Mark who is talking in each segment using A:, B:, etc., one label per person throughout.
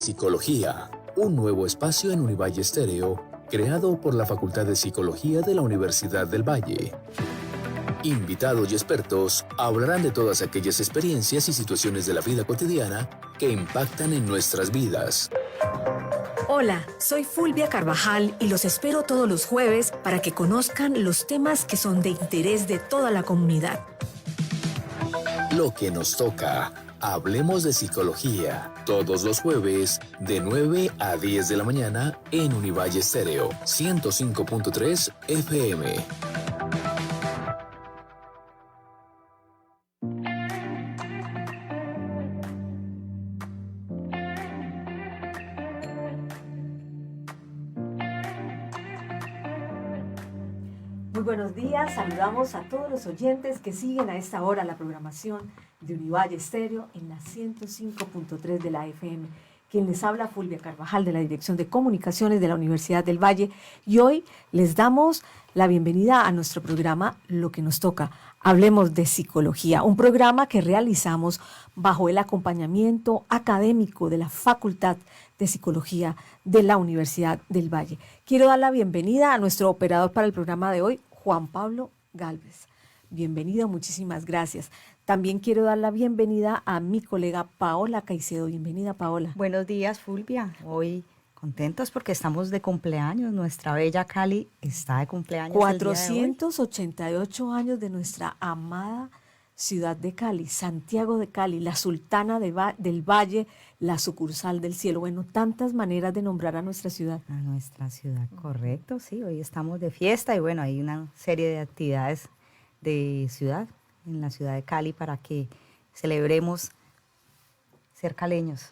A: Psicología, un nuevo espacio en Univalle Estéreo, creado por la Facultad de Psicología de la Universidad del Valle. Invitados y expertos hablarán de todas aquellas experiencias y situaciones de la vida cotidiana que impactan en nuestras vidas.
B: Hola, soy Fulvia Carvajal y los espero todos los jueves para que conozcan los temas que son de interés de toda la comunidad.
A: Lo que nos toca. Hablemos de psicología. Todos los jueves, de 9 a 10 de la mañana, en Univalle Estéreo, 105.3 FM.
B: Muy buenos días, saludamos a todos los oyentes que siguen a esta hora la programación de Univalle Estéreo en la 105.3 de la FM. Quien les habla, Fulvia Carvajal, de la Dirección de Comunicaciones de la Universidad del Valle, y hoy les damos la bienvenida a nuestro programa Lo que nos toca. Hablemos de psicología, un programa que realizamos bajo el acompañamiento académico de la Facultad de Psicología de la Universidad del Valle. Quiero dar la bienvenida a nuestro operador para el programa de hoy, Juan Pablo Gálvez. Bienvenido, muchísimas gracias. También quiero dar la bienvenida a mi colega Paola Caicedo. Bienvenida, Paola.
C: Buenos días, Fulvia. Hoy contentos porque estamos de cumpleaños. Nuestra bella Cali está de cumpleaños.
B: 488 años de nuestra amada ciudad de Cali, Santiago de Cali, la sultana del Valle, la sucursal del cielo. Bueno, tantas maneras de nombrar a nuestra ciudad.
C: A nuestra ciudad, correcto, sí. Hoy estamos de fiesta y bueno, hay una serie de actividades de ciudad, en la ciudad de Cali, para que celebremos ser caleños,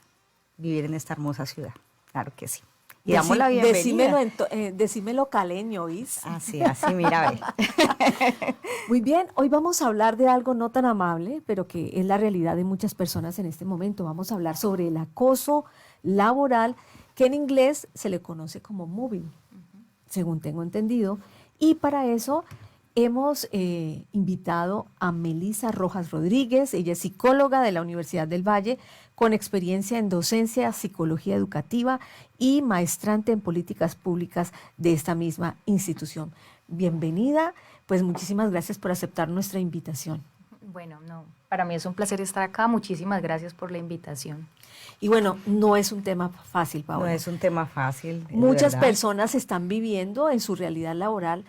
C: vivir en esta hermosa ciudad. Claro que sí. Y damos la bienvenida.
B: Decímelo caleño, ¿oís?
C: Así, mira, ve.
B: Muy bien, hoy vamos a hablar de algo no tan amable, pero que es la realidad de muchas personas en este momento. Vamos a hablar sobre el acoso laboral, que en inglés se le conoce como mobbing, según tengo entendido. Y para eso hemos invitado a Melissa Rojas Rodríguez. Ella es psicóloga de la Universidad del Valle, con experiencia en docencia, psicología educativa y maestrante en políticas públicas de esta misma institución. Bienvenida, pues muchísimas gracias por aceptar nuestra invitación.
D: Bueno, para mí es un placer estar acá. Muchísimas gracias por la invitación.
B: Y bueno, no es un tema fácil, Paola.
C: No es un tema fácil.
B: Muchas personas están viviendo en su realidad laboral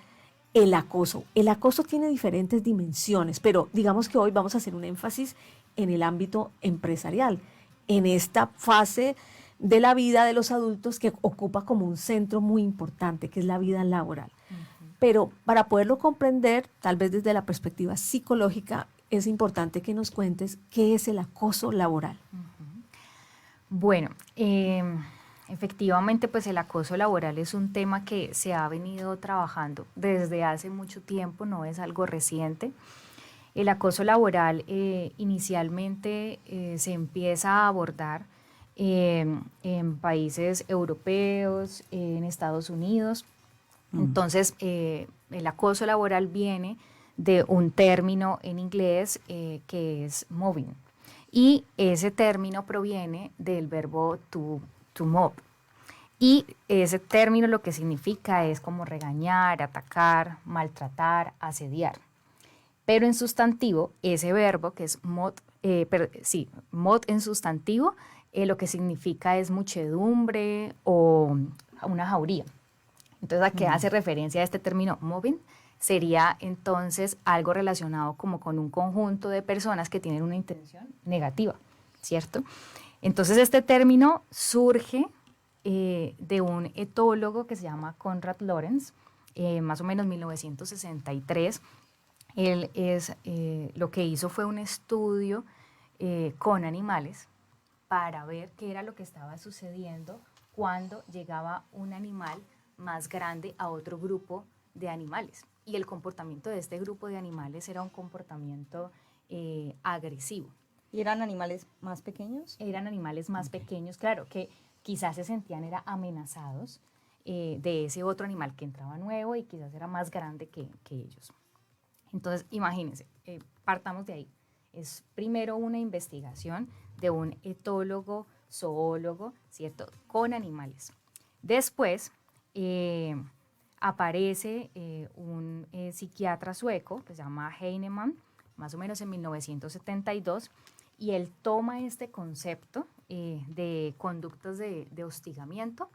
B: el acoso. El acoso tiene diferentes dimensiones, pero digamos que hoy vamos a hacer un énfasis en el ámbito empresarial, en esta fase de la vida de los adultos que ocupa como un centro muy importante, que es la vida laboral. Pero para poderlo comprender, tal vez desde la perspectiva psicológica, es importante que nos cuentes qué es el acoso laboral.
D: Bueno, efectivamente, pues el acoso laboral es un tema que se ha venido trabajando desde hace mucho tiempo, no es algo reciente. El acoso laboral inicialmente se empieza a abordar en países europeos, en Estados Unidos. Entonces, el acoso laboral viene de un término en inglés que es mobbing. Y ese término proviene del verbo to mob. Y ese término lo que significa es como regañar, atacar, maltratar, asediar. Pero en sustantivo, ese verbo que es mod en sustantivo, lo que significa es muchedumbre o una jauría. Entonces, ¿a qué hace referencia a este término mobbing? Sería entonces algo relacionado como con un conjunto de personas que tienen una intención negativa, ¿cierto? Entonces, este término surge de un etólogo que se llama Konrad Lorenz, más o menos 1963. Él lo que hizo fue un estudio con animales para ver qué era lo que estaba sucediendo cuando llegaba un animal más grande a otro grupo de animales. Y el comportamiento de este grupo de animales era un comportamiento agresivo.
C: ¿Y eran animales más pequeños?
D: Eran animales más pequeños, claro, que quizás se sentían amenazados de ese otro animal que entraba nuevo y quizás era más grande que ellos. Entonces, imagínense, partamos de ahí. Es primero una investigación de un etólogo zoólogo, ¿cierto? Con animales. Después aparece un psiquiatra sueco que se llama Heinemann, más o menos en 1972, y él toma este concepto de conductas de hostigamiento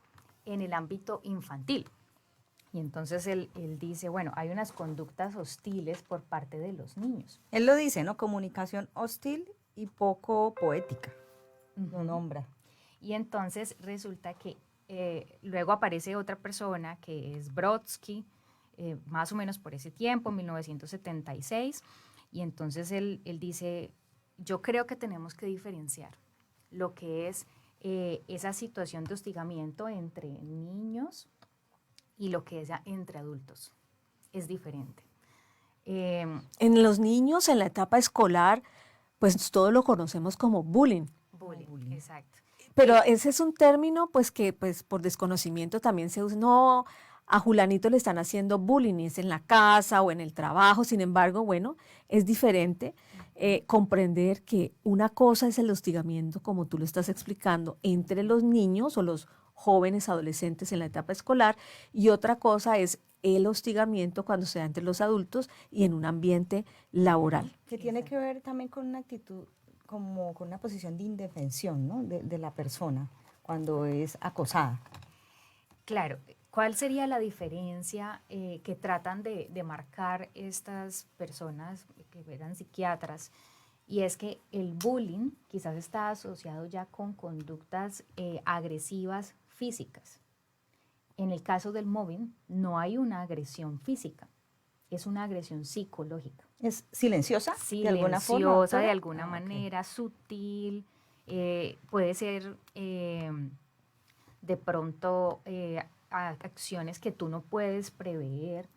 D: en el ámbito infantil. Y entonces él dice, bueno, hay unas conductas hostiles por parte de los niños.
C: Él lo dice, ¿no? Comunicación hostil y poco poética. Lo nombra.
D: Y entonces resulta que luego aparece otra persona que es Brodsky, más o menos por ese tiempo, 1976, y entonces él dice, yo creo que tenemos que diferenciar lo que es esa situación de hostigamiento entre niños y lo que es ya entre adultos. Es diferente.
B: En los niños, en la etapa escolar, pues todo lo conocemos como bullying.
D: Bullying, exacto.
B: Pero ese es un término pues que pues por desconocimiento también se usa. No, a Julanito le están haciendo bullying, y es en la casa o en el trabajo. Sin embargo, bueno, es diferente comprender que una cosa es el hostigamiento, como tú lo estás explicando, entre los niños o los jóvenes adolescentes en la etapa escolar, y otra cosa es el hostigamiento cuando se da entre los adultos y en un ambiente laboral.
C: Que tiene que ver también con una actitud, como con una posición de indefensión, ¿no? De la persona cuando es acosada.
D: Claro, ¿cuál sería la diferencia que tratan de marcar estas personas que eran psiquiatras? Y es que el bullying quizás está asociado ya con conductas agresivas físicas. En el caso del mobbing no hay una agresión física, es una agresión psicológica.
C: ¿Es silenciosa?
D: Silenciosa,
C: de alguna forma,
D: de alguna
C: ok.
D: manera, sutil, puede ser de pronto acciones que tú no puedes prever,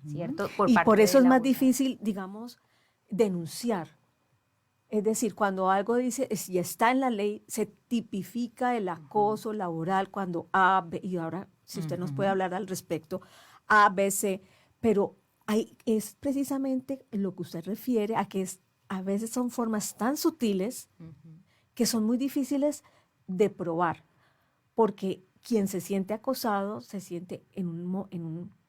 D: ¿cierto?
B: Y
D: parte
B: por eso es
D: del
B: más
D: abusador.
B: difícil, digamos, denunciar. Es decir, cuando algo dice, ya está en la ley, se tipifica el acoso laboral cuando A, B, y ahora, si usted nos puede hablar al respecto, A, B, C, pero es precisamente lo que usted refiere a que a veces son formas tan sutiles que son muy difíciles de probar, porque quien se siente acosado se siente en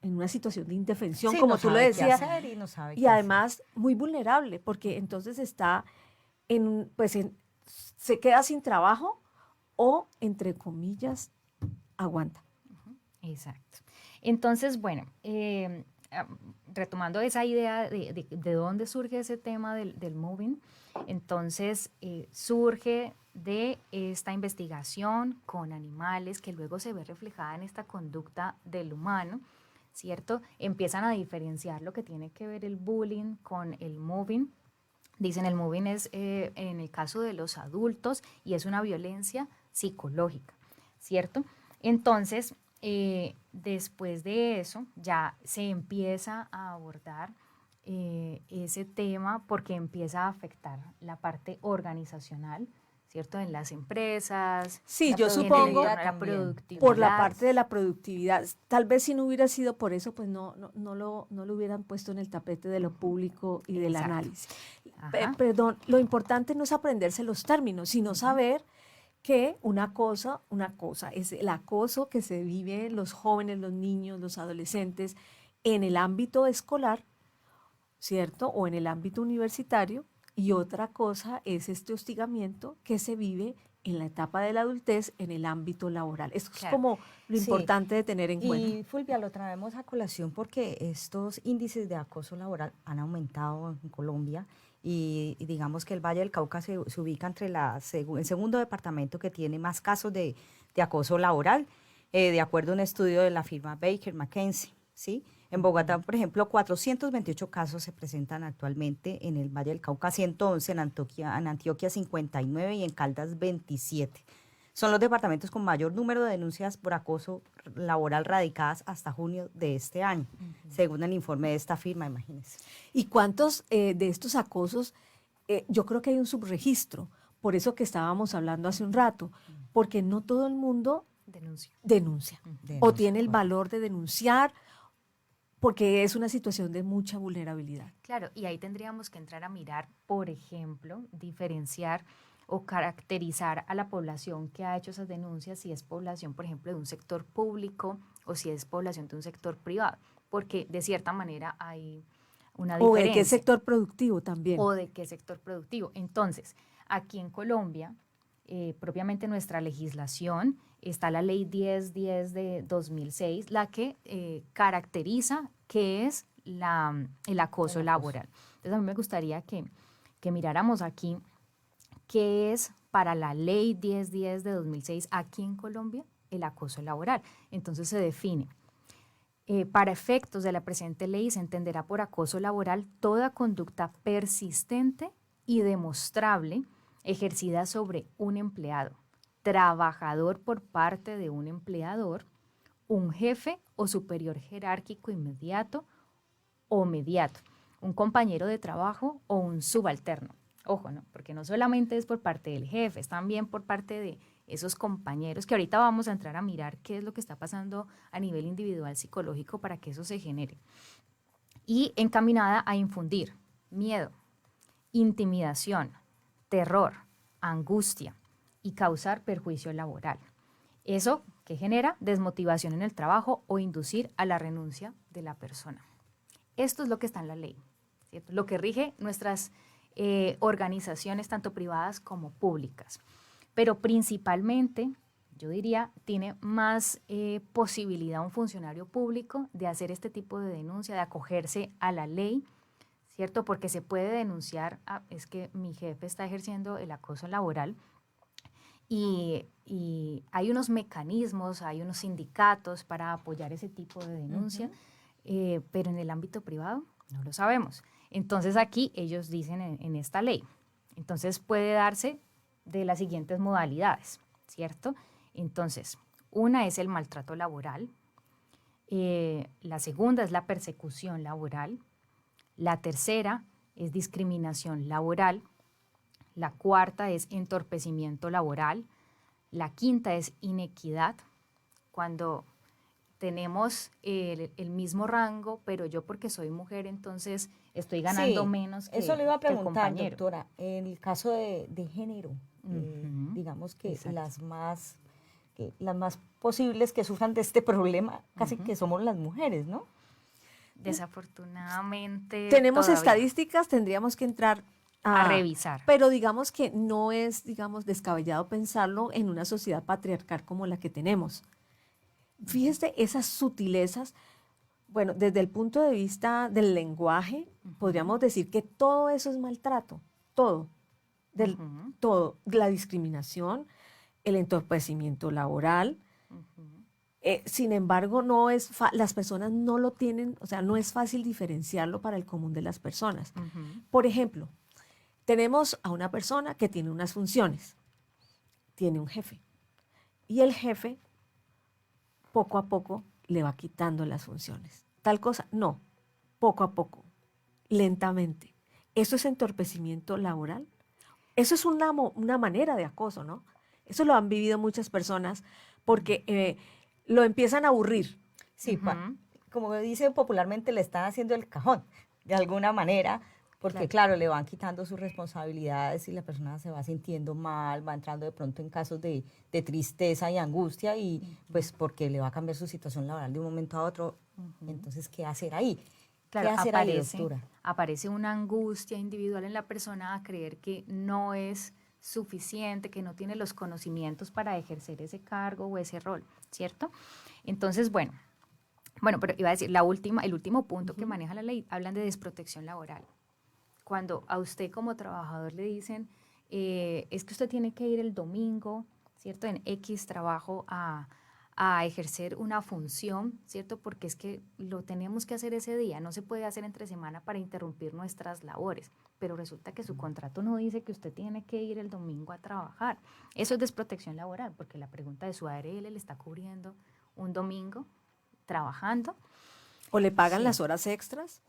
B: una situación de indefensión,
C: Sí,
B: como
C: no
B: tú lo
C: sabe qué
B: decías,
C: hacer y no sabe
B: y
C: qué
B: además muy vulnerable, porque entonces está se queda sin trabajo o, entre comillas, aguanta.
D: Exacto. Entonces, bueno, retomando esa idea de dónde surge ese tema del mobbing, entonces surge de esta investigación con animales que luego se ve reflejada en esta conducta del humano, ¿cierto? Empiezan a diferenciar lo que tiene que ver el bullying con el mobbing. Dicen el mobbing es en el caso de los adultos y es una violencia psicológica, ¿cierto? Entonces, después de eso ya se empieza a abordar ese tema porque empieza a afectar la parte organizacional, ¿cierto? En las empresas.
B: Sí,
C: La
B: yo supongo
D: la
C: también.
D: productividad.
B: por la parte de la productividad. Tal vez si no hubiera sido por eso, pues no lo hubieran puesto en el tapete de lo público y del
D: Exacto.
B: análisis.
D: Ajá.
B: Perdón, lo importante no es aprenderse los términos, sino saber que una cosa es el acoso que se vive en los jóvenes, los niños, los adolescentes en el ámbito escolar, ¿cierto? O en el ámbito universitario, y otra cosa es este hostigamiento que se vive en la etapa de la adultez en el ámbito laboral. Esto es
D: Claro.
B: como lo
C: Sí.
B: importante de tener en cuenta.
C: Y Fulvia, lo traemos a colación porque estos índices de acoso laboral han aumentado en Colombia y digamos que el Valle del Cauca se ubica entre el segundo departamento que tiene más casos de acoso laboral, de acuerdo a un estudio de la firma Baker McKenzie, ¿sí? En Bogotá, por ejemplo, 428 casos se presentan actualmente, en el Valle del Cauca 111, en Antioquia 59 y en Caldas 27. Son los departamentos con mayor número de denuncias por acoso laboral radicadas hasta junio de este año, según el informe de esta firma, imagínense.
B: ¿Y cuántos de estos acosos? Yo creo que hay un subregistro, por eso que estábamos hablando hace un rato, porque no todo el mundo denuncia o tiene el valor de denunciar, porque es una situación de mucha vulnerabilidad.
D: Claro, y ahí tendríamos que entrar a mirar, por ejemplo, diferenciar o caracterizar a la población que ha hecho esas denuncias, si es población, por ejemplo, de un sector público o si es población de un sector privado, porque de cierta manera hay una
B: O
D: diferencia.
B: de qué sector productivo también.
D: O de qué sector productivo. Entonces, aquí en Colombia, propiamente nuestra legislación, está la ley 1010 de 2006, la que caracteriza qué es el acoso laboral. Entonces, a mí me gustaría que miráramos aquí qué es para la ley 1010 de 2006 aquí en Colombia el acoso laboral. Entonces, se define. Para efectos de la presente ley se entenderá por acoso laboral toda conducta persistente y demostrable ejercida sobre un empleado, trabajador por parte de un empleador, un jefe o superior jerárquico inmediato o mediato, un compañero de trabajo o un subalterno. Ojo, ¿no? Porque no solamente es por parte del jefe, es también por parte de esos compañeros, que ahorita vamos a entrar a mirar qué es lo que está pasando a nivel individual psicológico para que eso se genere. Y encaminada a infundir miedo, intimidación, terror, angustia y causar perjuicio laboral. Eso que genera desmotivación en el trabajo o inducir a la renuncia de la persona. Esto es lo que está en la ley, ¿cierto? Lo que rige nuestras organizaciones tanto privadas como públicas. Pero principalmente, yo diría, tiene más posibilidad un funcionario público de hacer este tipo de denuncia, de acogerse a la ley, ¿cierto? Porque se puede denunciar, es que mi jefe está ejerciendo el acoso laboral y hay unos mecanismos, hay unos sindicatos para apoyar ese tipo de denuncia, pero en el ámbito privado no lo sabemos. Entonces aquí ellos dicen en esta ley, entonces puede darse de las siguientes modalidades, ¿cierto? Entonces, una es el maltrato laboral, la segunda es la persecución laboral, la tercera es discriminación laboral, la cuarta es entorpecimiento laboral, la quinta es inequidad, cuando tenemos el mismo rango, pero yo porque soy mujer, entonces estoy ganando menos que
C: eso le iba a
D: que el
C: preguntar,
D: compañero.
C: doctora, en el caso de género, digamos que
D: Exacto.
C: las más posibles que sufran de este problema, casi que somos las mujeres, ¿no?
D: Desafortunadamente
B: Tenemos
D: todavía
B: estadísticas, tendríamos que entrar
D: a revisar.
B: Pero digamos que no es, digamos, descabellado pensarlo en una sociedad patriarcal como la que tenemos. Fíjese esas sutilezas. Bueno, desde el punto de vista del lenguaje, podríamos decir que todo eso es maltrato, todo, todo, la discriminación, el entorpecimiento laboral. Sin embargo, no es las personas no lo tienen, o sea, no es fácil diferenciarlo para el común de las personas. Por ejemplo, tenemos a una persona que tiene unas funciones, tiene un jefe, y el jefe poco a poco le va quitando las funciones. Tal cosa, no, poco a poco, lentamente. ¿Eso es entorpecimiento laboral? Eso es una manera de acoso, ¿no? Eso lo han vivido muchas personas porque lo empiezan a aburrir.
C: Sí, como dicen popularmente, le están haciendo el cajón, de alguna manera, porque claro, le van quitando sus responsabilidades y la persona se va sintiendo mal, va entrando de pronto en casos de tristeza y angustia y pues porque le va a cambiar su situación laboral de un momento a otro. Entonces, ¿qué hacer ahí?
D: Claro,
C: ¿Qué hacer ahí, doctora?
D: aparece una angustia individual en la persona a creer que no es suficiente, que no tiene los conocimientos para ejercer ese cargo o ese rol, ¿cierto? Entonces, bueno, pero iba a decir, el último punto que maneja la ley, hablan de desprotección laboral. Cuando a usted como trabajador le dicen, es que usted tiene que ir el domingo, ¿cierto? En X trabajo a ejercer una función, ¿cierto? Porque es que lo tenemos que hacer ese día, no se puede hacer entre semana para interrumpir nuestras labores, pero resulta que su contrato no dice que usted tiene que ir el domingo a trabajar. Eso es desprotección laboral, porque la pregunta de su ARL le está cubriendo un domingo trabajando.
B: ¿O le pagan las horas extras?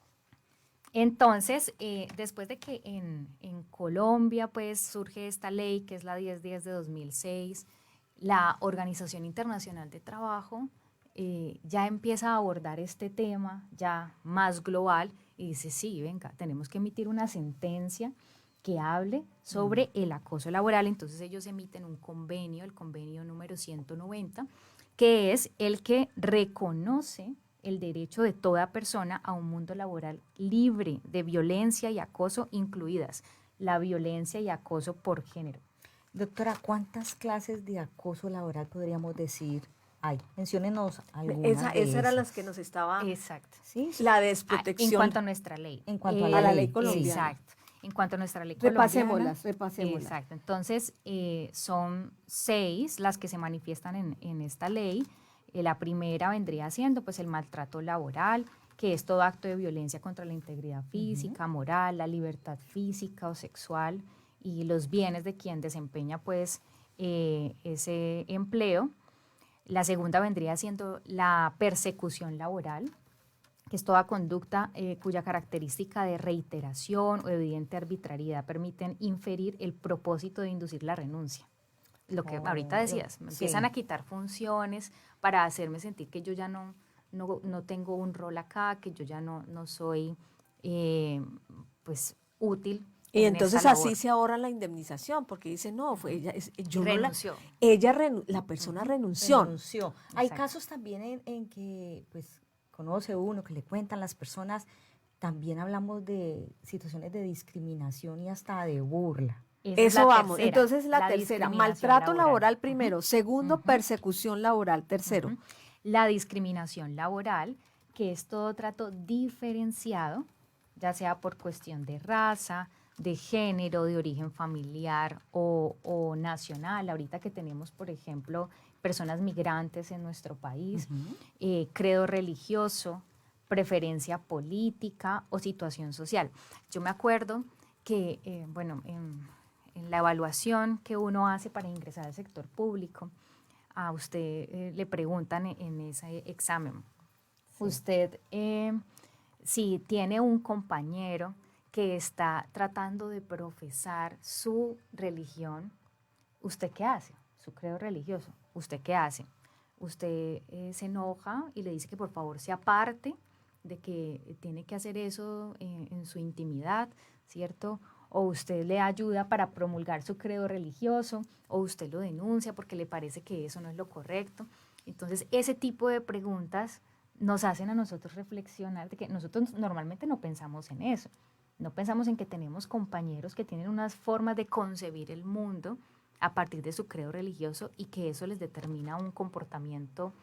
D: Entonces, después de que en Colombia pues surge esta ley, que es la 1010 de 2006, la Organización Internacional de Trabajo ya empieza a abordar este tema ya más global y dice, sí, venga, tenemos que emitir una sentencia que hable sobre el acoso laboral. Entonces ellos emiten un convenio, el convenio número 190, que es el que reconoce el derecho de toda persona a un mundo laboral libre de violencia y acoso, incluidas la violencia y acoso por género.
C: Doctora, ¿cuántas clases de acoso laboral podríamos decir hay? Menciónenos algunas
B: Esa
C: de
B: eran
C: esas.
B: las que nos estaba...
D: Exacto.
C: Sí,
B: La
D: En
B: desprotección.
D: cuanto a nuestra ley.
C: En cuanto a
B: a la ley
C: sí.
B: colombiana.
D: Exacto. En cuanto a nuestra ley
B: Repasémoslas,
D: colombiana.
B: repasémoslas.
D: Exacto. Entonces, son 6 las que se manifiestan en esta ley. La primera vendría siendo pues el maltrato laboral, que es todo acto de violencia contra la integridad física, moral, la libertad física o sexual y los bienes de quien desempeña pues ese empleo. La segunda vendría siendo la persecución laboral, que es toda conducta cuya característica de reiteración o evidente arbitrariedad permiten inferir el propósito de inducir la renuncia. Lo que ahorita decías, me empiezan a quitar funciones para hacerme sentir que yo ya no tengo un rol acá, que yo ya no soy pues útil.
B: Y
D: en
B: entonces
D: esta
B: así
D: labor.
B: se ahorra la indemnización, porque dice, no, fue ella, yo
D: Renunció.
B: la persona renunció.
C: Renunció. Hay
D: Exacto.
C: casos también en que pues conoce uno, que le cuentan las personas, también hablamos de situaciones de discriminación y hasta de burla.
D: Esa es
B: Eso
D: la
B: vamos.
D: tercera,
B: Entonces la tercera,
D: discriminación
B: maltrato laboral primero, segundo, persecución laboral, tercero.
D: La discriminación laboral, que es todo trato diferenciado, ya sea por cuestión de raza, de género, de origen familiar o nacional. Ahorita que tenemos, por ejemplo, personas migrantes en nuestro país, credo religioso, preferencia política o situación social. Yo me acuerdo que, en la evaluación que uno hace para ingresar al sector público, a usted le preguntan en ese examen, usted si tiene un compañero que está tratando de profesar su religión, ¿usted qué hace? Su credo religioso, ¿usted qué hace? Usted se enoja y le dice que por favor se aparte, de que tiene que hacer eso en su intimidad, ¿cierto? O usted le ayuda para promulgar su credo religioso, o usted lo denuncia porque le parece que eso no es lo correcto. Entonces, ese tipo de preguntas nos hacen a nosotros reflexionar de que nosotros normalmente no pensamos en eso. No pensamos en que tenemos compañeros que tienen unas formas de concebir el mundo a partir de su credo religioso y que eso les determina un comportamiento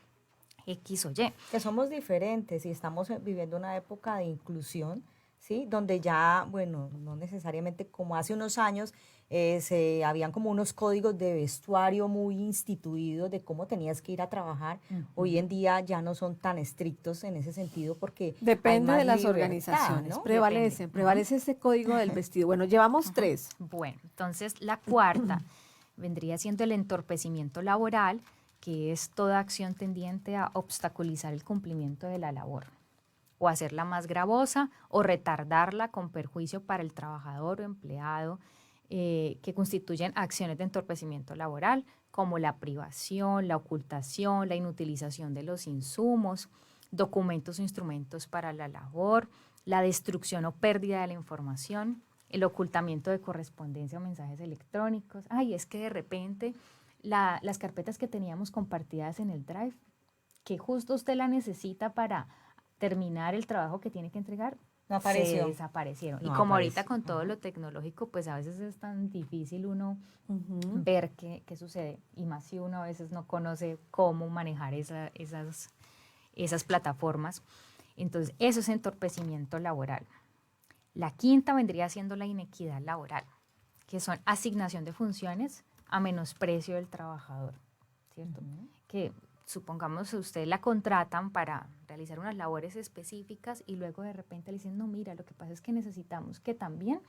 D: X o Y.
C: Que somos diferentes y estamos viviendo una época de inclusión, ¿sí? Donde ya, bueno, no necesariamente como hace unos años, habían como unos códigos de vestuario muy instituidos de cómo tenías que ir a trabajar. Hoy en día ya no son tan estrictos en ese sentido porque
B: Depende
C: hay
B: de
C: más
B: las
C: libertad,
B: organizaciones,
C: ¿no?
B: prevalece este código del vestido. Bueno, llevamos 3.
D: Bueno, entonces la cuarta vendría siendo el entorpecimiento laboral, que es toda acción tendiente a obstaculizar el cumplimiento de la labor, o hacerla más gravosa o retardarla con perjuicio para el trabajador o empleado, que constituyen acciones de entorpecimiento laboral, como la privación, la ocultación, la inutilización de los insumos, documentos o instrumentos para la labor, la destrucción o pérdida de la información, el ocultamiento de correspondencia o mensajes electrónicos. Ay, es que de repente las carpetas que teníamos compartidas en el Drive, que justo usted la necesita para terminar el trabajo que tiene que entregar,
C: No apareció.
D: se desaparecieron.
C: No
D: y como
C: apareció.
D: ahorita con todo lo tecnológico, pues a veces es tan difícil uno ver qué sucede. Y más si uno a veces no conoce cómo manejar esas plataformas. Entonces, eso es entorpecimiento laboral. La quinta vendría siendo la inequidad laboral, que son asignación de funciones a menosprecio del trabajador, ¿cierto? Que supongamos usted la contratan para realizar unas labores específicas y luego de repente le dicen, no, mira, lo que pasa es que necesitamos que también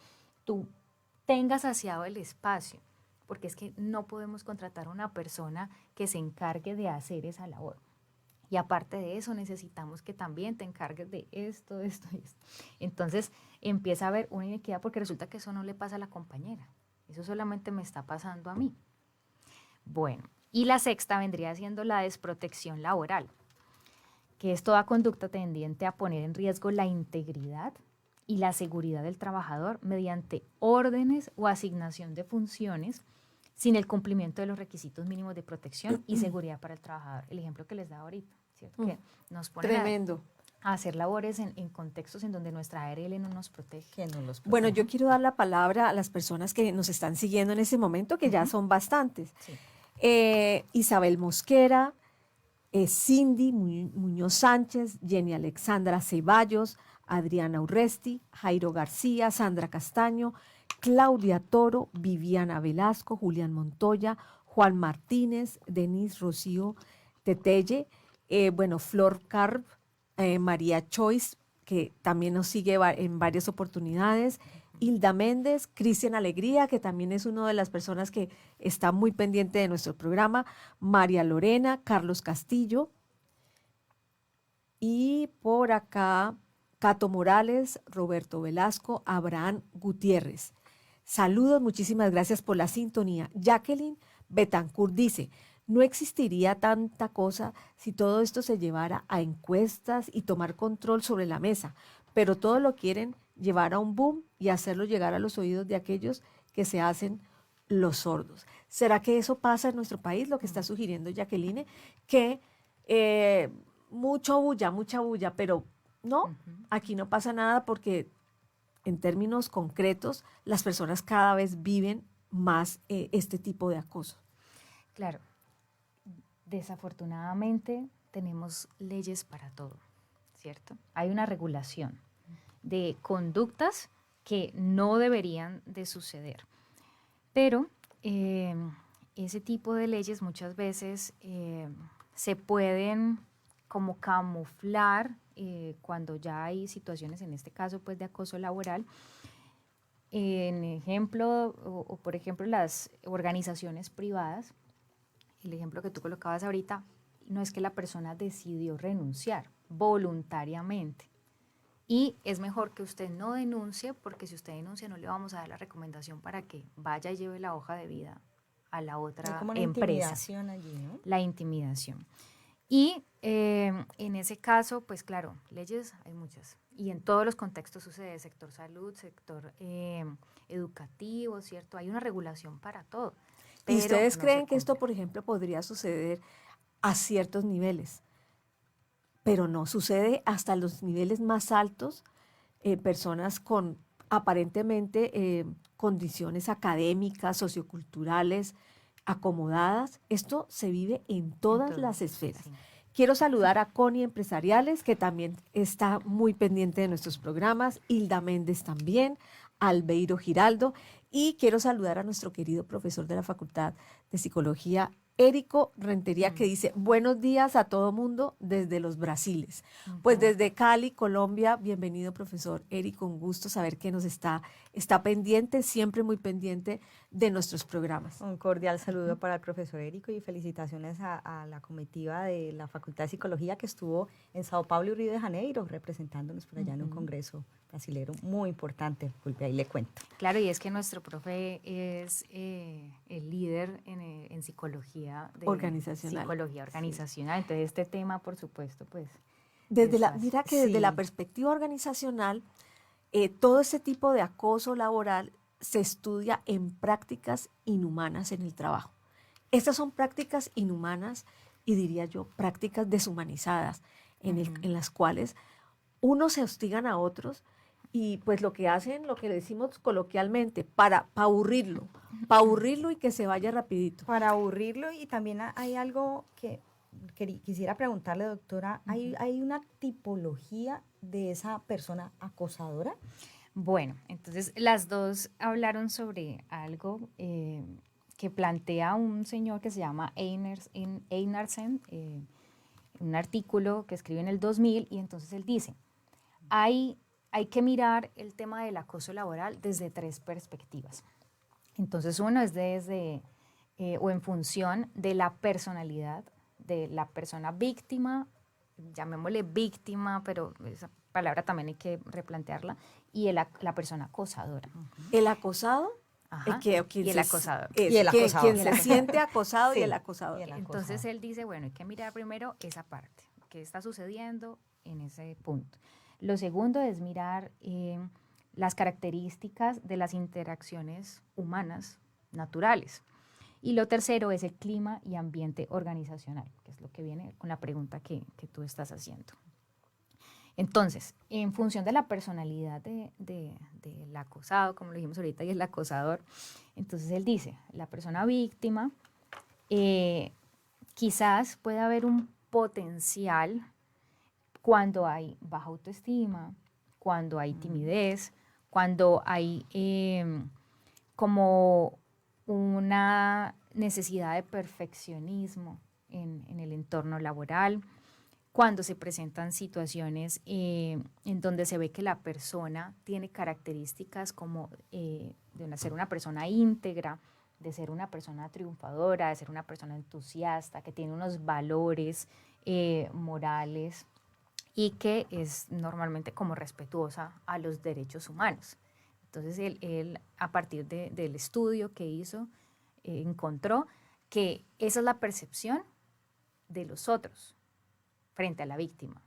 D: tú tengas saciado el espacio, porque es que no podemos contratar a una persona que se encargue de hacer esa labor. Y aparte de eso, necesitamos que también te encargues de esto, esto y esto. Entonces empieza a haber una inequidad porque resulta que eso no le pasa a la compañera. Eso solamente me está pasando a mí. Bueno, y la sexta vendría siendo la desprotección laboral, que es toda conducta tendiente a poner en riesgo la integridad, y la seguridad del trabajador mediante órdenes o asignación de funciones sin el cumplimiento de los requisitos mínimos de protección y seguridad para el trabajador. El ejemplo que les da ahorita, ¿cierto? Que nos ponen
B: Tremendo.
D: a hacer labores en contextos en donde nuestra ARL no nos protege.
C: Que no los
B: Bueno,
C: proteja.
B: yo quiero dar la palabra a las personas que nos están siguiendo en ese momento, que ya son bastantes.
D: Sí.
B: Isabel Mosquera, Cindy Muñoz Sánchez, Jenny Alexandra Ceballos, Adriana Urresti, Jairo García, Sandra Castaño, Claudia Toro, Viviana Velasco, Julián Montoya, Juan Martínez, Denise Rocío Tetelle, Flor Carp, María Choice, que también nos sigue en varias oportunidades, Hilda Méndez, Cristian Alegría, que también es una de las personas que está muy pendiente de nuestro programa, María Lorena, Carlos Castillo, y por acá Cato Morales, Roberto Velasco, Abraham Gutiérrez. Saludos, muchísimas gracias por la sintonía. Jacqueline Betancourt dice, no existiría tanta cosa si todo esto se llevara a encuestas y tomar control sobre la mesa, pero todo lo quieren llevar a un boom y hacerlo llegar a los oídos de aquellos que se hacen los sordos. ¿Será que eso pasa en nuestro país, lo que está sugiriendo Jacqueline? Que mucha bulla, pero no, aquí no pasa nada porque en términos concretos las personas cada vez viven más este tipo de acoso.
D: Claro, desafortunadamente tenemos leyes para todo, ¿cierto? Hay una regulación de conductas que no deberían de suceder, pero ese tipo de leyes muchas veces se pueden como camuflar cuando ya hay situaciones, en este caso pues de acoso laboral. En ejemplo, o por ejemplo las organizaciones privadas, el ejemplo que tú colocabas ahorita, no es que la persona decidió renunciar voluntariamente. Y es mejor que usted no denuncie, porque si usted denuncia no le vamos a dar la recomendación para que vaya y lleve la hoja de vida a la otra
C: Hay como una
D: empresa.
C: intimidación allí, ¿no?
D: La intimidación. Y en ese caso, pues claro, leyes hay muchas. Y en todos los contextos sucede, sector salud, sector educativo, ¿cierto? Hay una regulación para todo.
B: ¿Y ustedes
D: no
B: creen
D: se
B: que esto,
D: cumple.
B: por ejemplo, podría suceder a ciertos niveles? Pero no, sucede hasta los niveles más altos, personas con aparentemente condiciones académicas, socioculturales, acomodadas. Esto se vive en todas
D: Entonces,
B: las esferas.
D: sí.
B: Quiero saludar a Connie Empresariales, que también está muy pendiente de nuestros programas, Hilda Méndez también, Albeiro Giraldo, y quiero saludar a nuestro querido profesor de la Facultad de Psicología, Érico Rentería, que dice, buenos días a todo mundo desde los Brasiles. Pues desde Cali, Colombia, bienvenido profesor Érico, un gusto saber que nos está pendiente, siempre muy pendiente de nuestros programas.
C: Un cordial saludo para el profesor Érico y felicitaciones a la comitiva de la Facultad de Psicología que estuvo en Sao Paulo y Río de Janeiro representándonos por allá en un congreso brasilero muy importante. Fulvia, ahí le cuento.
D: Claro, y es que nuestro profe es el líder en psicología
B: Organizacional.
D: Psicología organizacional. Entonces este tema, por supuesto, pues
B: Mira que desde la perspectiva organizacional, todo ese tipo de acoso laboral se estudia en prácticas inhumanas en el trabajo. Estas son prácticas inhumanas y diría yo prácticas deshumanizadas en las cuales unos se hostigan a otros y pues lo que hacen, lo que le decimos coloquialmente, para aburrirlo y que se vaya rapidito.
C: Para aburrirlo, y también hay algo que quisiera preguntarle, doctora, ¿hay una tipología de esa persona acosadora?
D: bueno, entonces las dos hablaron sobre algo que plantea un señor que se llama Einarsen, un artículo que escribe en el 2000, y entonces él dice, hay que mirar el tema del acoso laboral desde tres perspectivas. Entonces uno es desde o en función de la personalidad de la persona víctima, llamémosle víctima, pero esa palabra también hay que replantearla, y la persona acosadora.
B: El acosado,
D: Ajá,
B: quien
D: y el
B: se-
D: acosador.
B: es,
C: Y el
B: quien-
C: acosador.
B: quien se siente acosado
C: Sí,
B: y el acosador.
C: y el acosador.
D: Entonces él dice, bueno, hay que mirar primero esa parte, qué está sucediendo en ese punto. Lo segundo es mirar las características de las interacciones humanas naturales. Y lo tercero es el clima y ambiente organizacional, que es lo que viene con la pregunta que tú estás haciendo. Entonces, en función de la personalidad del acosado, como lo dijimos ahorita, y el acosador, entonces él dice, la persona víctima, quizás puede haber un potencial cuando hay baja autoestima, cuando hay timidez, cuando hay como una necesidad de perfeccionismo en el entorno laboral, cuando se presentan situaciones en donde se ve que la persona tiene características como de ser una persona íntegra, de ser una persona triunfadora, de ser una persona entusiasta, que tiene unos valores morales y que es normalmente como respetuosa a los derechos humanos. Entonces él a partir del estudio que hizo, encontró que esa es la percepción de los otros frente a la víctima.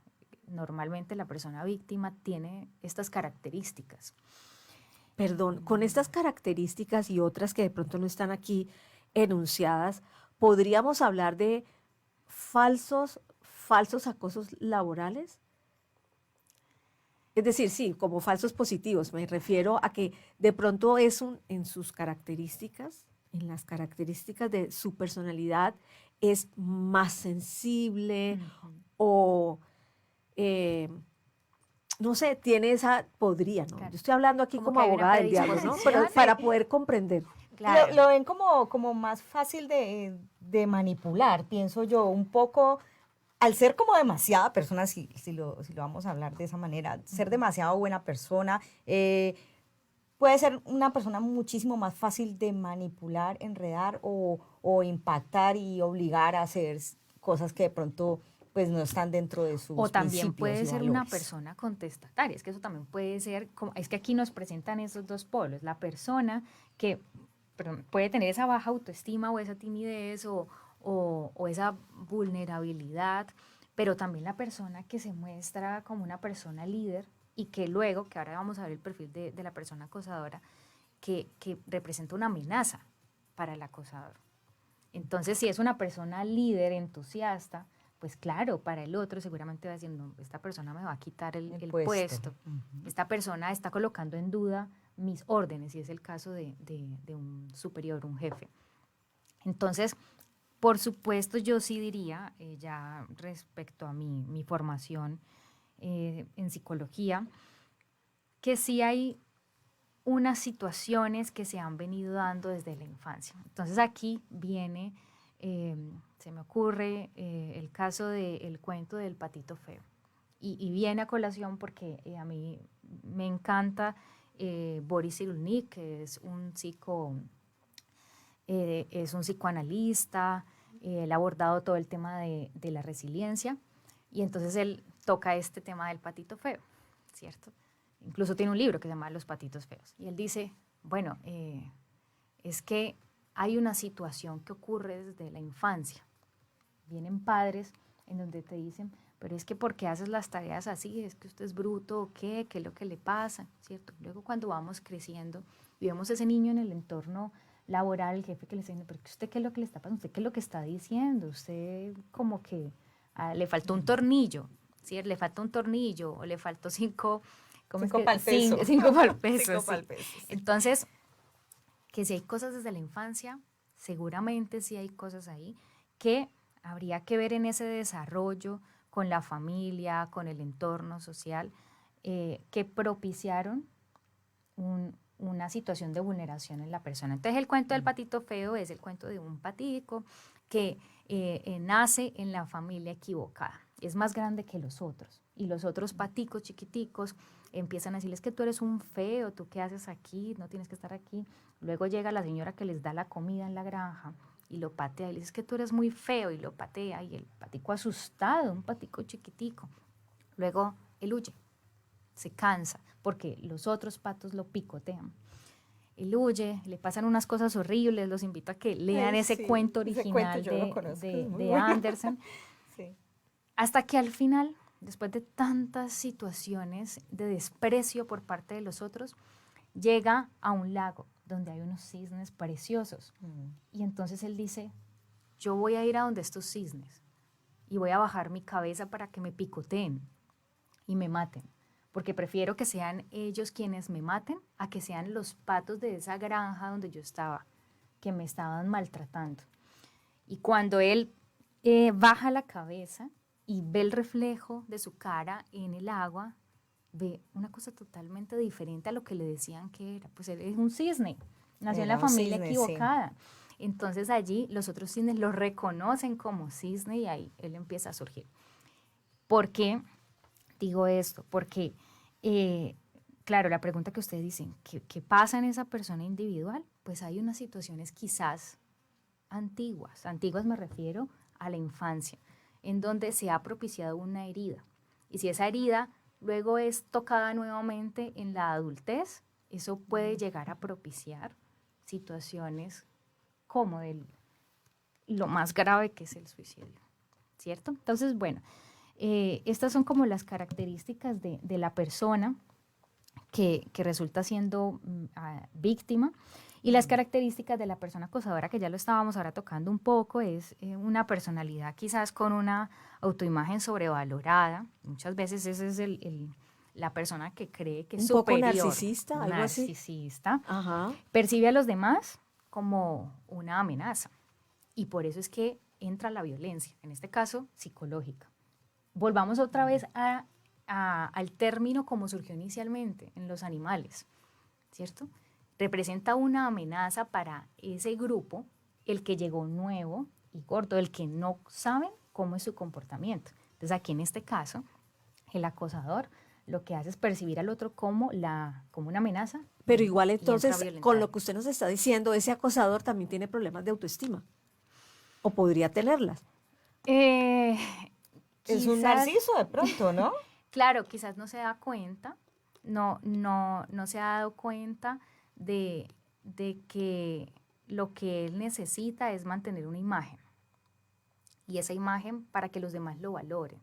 D: Normalmente la persona víctima tiene estas características.
B: Perdón, con estas características y otras que de pronto no están aquí enunciadas, ¿podríamos hablar de falsos acosos laborales? Es decir, sí, como falsos positivos. Me refiero a que de pronto en sus características, en las características de su personalidad, es más sensible o, no sé, tiene esa, podría, ¿no?
D: Claro.
B: Yo estoy hablando aquí como
D: que hay una
B: abogada del diablo, ¿no? Pero para poder comprender.
D: Claro.
C: Lo ven como más fácil de manipular, pienso yo, un poco, al ser como demasiada persona, si lo vamos a hablar de esa manera, ser demasiado buena persona, puede ser una persona muchísimo más fácil de manipular, enredar o impactar y obligar a hacer cosas que de pronto pues no están dentro de sus
D: O también
C: principios
D: puede
C: y
D: ser una
C: valores.
D: persona contestataria, es que eso también puede ser, es que aquí nos presentan esos dos polos, la persona que puede tener esa baja autoestima o esa timidez o esa vulnerabilidad, pero también la persona que se muestra como una persona líder y que luego, que ahora vamos a ver el perfil de la persona acosadora, que representa una amenaza para el acosador. Entonces, si es una persona líder, entusiasta, pues claro, para el otro seguramente va a decir, no, esta persona me va a quitar el puesto. Esta persona está colocando en duda mis órdenes, y es el caso de un superior, un jefe. Entonces, por supuesto, yo sí diría, ya respecto a mi formación en psicología, que sí hay unas situaciones que se han venido dando desde la infancia. Entonces aquí viene, se me ocurre el caso del cuento del patito feo. Y viene a colación porque a mí me encanta Boris Cyrulnik, que es un psicoanalista, él ha abordado todo el tema de la resiliencia, y entonces él toca este tema del patito feo, ¿cierto? Incluso tiene un libro que se llama Los patitos feos. Y él dice, bueno, es que hay una situación que ocurre desde la infancia. Vienen padres en donde te dicen, pero es que ¿por qué haces las tareas así? ¿Es que usted es bruto o qué? ¿Qué es lo que le pasa? ¿Cierto? Luego cuando vamos creciendo y vemos a ese niño en el entorno laboral, el jefe que le está diciendo, pero ¿usted qué es lo que le está pasando? ¿Usted qué es lo que está diciendo? Usted como que le faltó un tornillo, ¿sí? Le falta un tornillo o le faltó 5...
C: Cinco pa'l peso.
D: Cinco pa'l peso,
C: Cinco
D: sí.
C: pa'l peso, sí.
D: Entonces, que si hay cosas desde la infancia, seguramente sí hay cosas ahí que habría que ver en ese desarrollo con la familia, con el entorno social, que propiciaron una situación de vulneración en la persona. Entonces, el cuento del patito feo es el cuento de un patico que nace en la familia equivocada. Es más grande que los otros. Y los otros paticos chiquiticos empiezan a decirles que tú eres un feo, tú qué haces aquí, no tienes que estar aquí. Luego llega la señora que les da la comida en la granja y lo patea y le dice que tú eres muy feo y lo patea, y el patico asustado, un patico chiquitico. Luego él huye, se cansa porque los otros patos lo picotean. Él huye, le pasan unas cosas horribles, los invito a que lean ese cuento original de Andersen.
C: Sí.
D: Hasta que al final después de tantas situaciones de desprecio por parte de los otros, llega a un lago donde hay unos cisnes preciosos. Y entonces él dice, yo voy a ir a donde estos cisnes y voy a bajar mi cabeza para que me picoteen y me maten, porque prefiero que sean ellos quienes me maten a que sean los patos de esa granja donde yo estaba, que me estaban maltratando. Y cuando él baja la cabeza y ve el reflejo de su cara en el agua, ve una cosa totalmente diferente a lo que le decían que era. Pues él es un cisne, nació en la familia equivocada. Sí. Entonces allí los otros cisnes lo reconocen como cisne y ahí él empieza a surgir. ¿Por qué digo esto? Porque, claro, la pregunta que ustedes dicen, ¿qué pasa en esa persona individual? Pues hay unas situaciones quizás antiguas me refiero a la infancia, en donde se ha propiciado una herida. Y si esa herida luego es tocada nuevamente en la adultez, eso puede llegar a propiciar situaciones como lo más grave que es el suicidio, ¿cierto? Entonces, bueno, estas son como las características de la persona que resulta siendo víctima. Y las características de la persona acosadora, que ya lo estábamos ahora tocando un poco, es una personalidad quizás con una autoimagen sobrevalorada. Muchas veces esa es la persona que cree que es superior.
B: Un poco narcisista, algo así.
D: Narcisista.
B: Ajá.
D: Percibe a los demás como una amenaza. Y por eso es que entra la violencia, en este caso psicológica. Volvamos otra vez al término como surgió inicialmente en los animales, ¿cierto? Representa una amenaza para ese grupo, el que llegó nuevo y gordo, el que no saben cómo es su comportamiento. Entonces aquí en este caso, el acosador lo que hace es percibir al otro como una amenaza.
B: Pero igual entonces, con lo que usted nos está diciendo, ese acosador también tiene problemas de autoestima. ¿O podría tenerlas?
C: Es un narciso de pronto, ¿no?
D: Claro, quizás no se da cuenta, no se ha dado cuenta de que lo que él necesita es mantener una imagen, y esa imagen para que los demás lo valoren.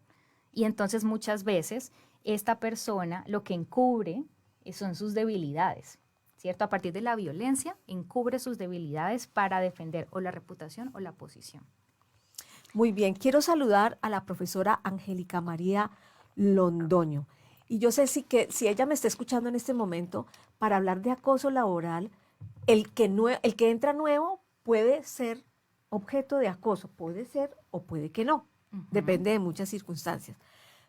D: Y entonces muchas veces esta persona lo que encubre son sus debilidades, ¿cierto? A partir de la violencia encubre sus debilidades para defender o la reputación o la posición.
B: Muy bien, quiero saludar a la profesora Angélica María Londoño. Y yo sé si ella me está escuchando en este momento, para hablar de acoso laboral, el que entra nuevo puede ser objeto de acoso, puede ser o puede que no, depende de muchas circunstancias.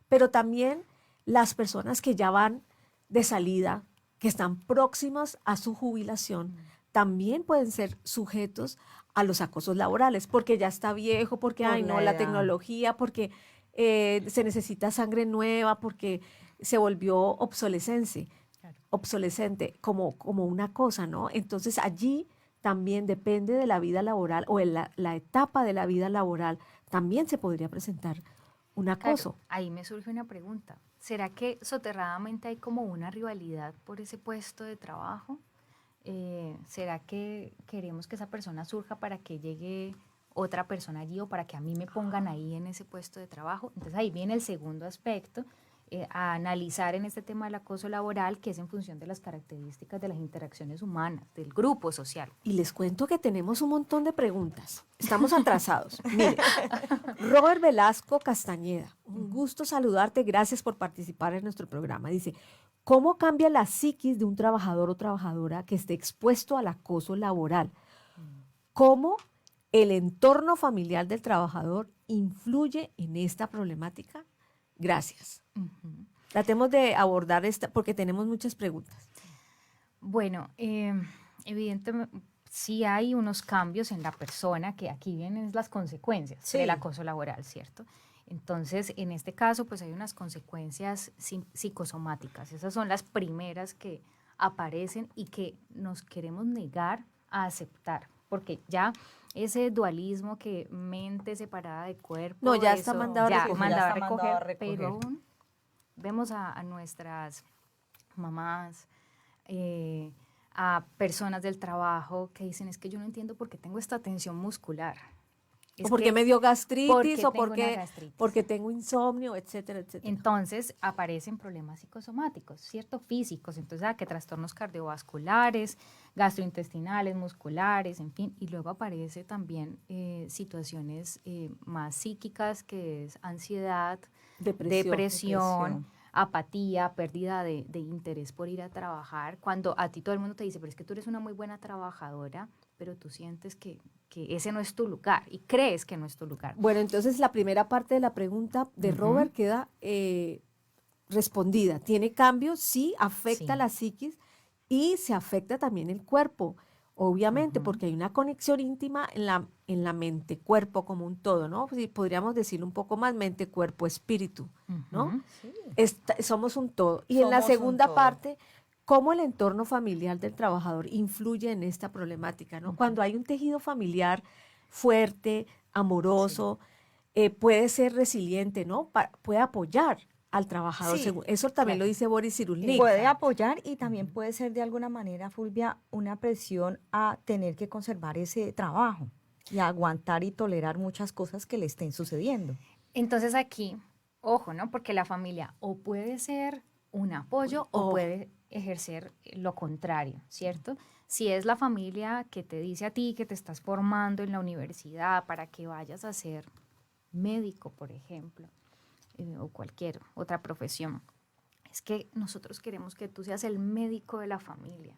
B: Pero también las personas que ya van de salida, que están próximas a su jubilación, también pueden ser sujetos a los acosos laborales, porque ya está viejo, porque, la tecnología, porque se necesita sangre nueva, porque se volvió obsolescente, como una cosa, ¿no? Entonces allí también depende de la vida laboral o en la etapa de la vida laboral, también se podría presentar un acoso.
D: Claro, ahí me surge una pregunta. ¿Será que soterradamente hay como una rivalidad por ese puesto de trabajo? ¿Será que queremos que esa persona surja para que llegue otra persona allí o para que a mí me pongan ahí en ese puesto de trabajo? Entonces ahí viene el segundo aspecto a analizar en este tema del acoso laboral, que es en función de las características de las interacciones humanas, del grupo social.
B: Y les cuento que tenemos un montón de preguntas. Estamos atrasados. Mire, Robert Velasco Castañeda, un gusto saludarte, gracias por participar en nuestro programa. Dice, ¿cómo cambia la psiquis de un trabajador o trabajadora que esté expuesto al acoso laboral? ¿Cómo el entorno familiar del trabajador influye en esta problemática? Gracias. Tratemos de abordar esta porque tenemos muchas preguntas.
D: Bueno, evidentemente sí hay unos cambios en la persona, que aquí vienen las consecuencias del acoso laboral, ¿cierto? Entonces, en este caso, pues hay unas consecuencias psicosomáticas. Esas son las primeras que aparecen y que nos queremos negar a aceptar, porque ya ese dualismo que mente separada de cuerpo,
B: no, ya está mandado a recoger,
D: pero aún vemos a nuestras mamás, a personas del trabajo que dicen, es que yo no entiendo por qué tengo esta tensión muscular.
B: o porque me dio gastritis, o
D: tengo una gastritis.
B: porque tengo insomnio, etcétera, etcétera.
D: Entonces aparecen problemas psicosomáticos, ¿cierto? Físicos, entonces que trastornos cardiovasculares, gastrointestinales, musculares, en fin, y luego aparece también situaciones más psíquicas, que es ansiedad, depresión, apatía, pérdida de interés por ir a trabajar, cuando a ti todo el mundo te dice, pero es que tú eres una muy buena trabajadora, pero tú sientes que ese no es tu lugar y crees que no es tu lugar.
B: Bueno, entonces la primera parte de la pregunta de Robert queda respondida. ¿Tiene cambios? Sí, afecta la psiquis y se afecta también el cuerpo, obviamente, porque hay una conexión íntima en la mente-cuerpo como un todo, ¿no? Pues, podríamos decirlo un poco más, mente-cuerpo-espíritu, ¿no?
C: Sí.
B: Somos un todo. Y en la
C: Somos un
B: segunda
C: todo.
B: parte, cómo el entorno familiar del trabajador influye en esta problemática, ¿no? Cuando hay un tejido familiar fuerte, amoroso, puede ser resiliente, ¿no? Puede apoyar al trabajador.
C: Sí,
B: Eso también
D: claro.
B: lo dice Boris Cyrulnik.
C: Puede apoyar y también puede ser de alguna manera, Fulvia, una presión a tener que conservar ese trabajo y a aguantar y tolerar muchas cosas que le estén sucediendo.
D: Entonces aquí, ojo, ¿no? Porque la familia o puede ser un apoyo o puede ejercer lo contrario, ¿cierto? Si es la familia que te dice a ti que te estás formando en la universidad para que vayas a ser médico, por ejemplo, o cualquier otra profesión, es que nosotros queremos que tú seas el médico de la familia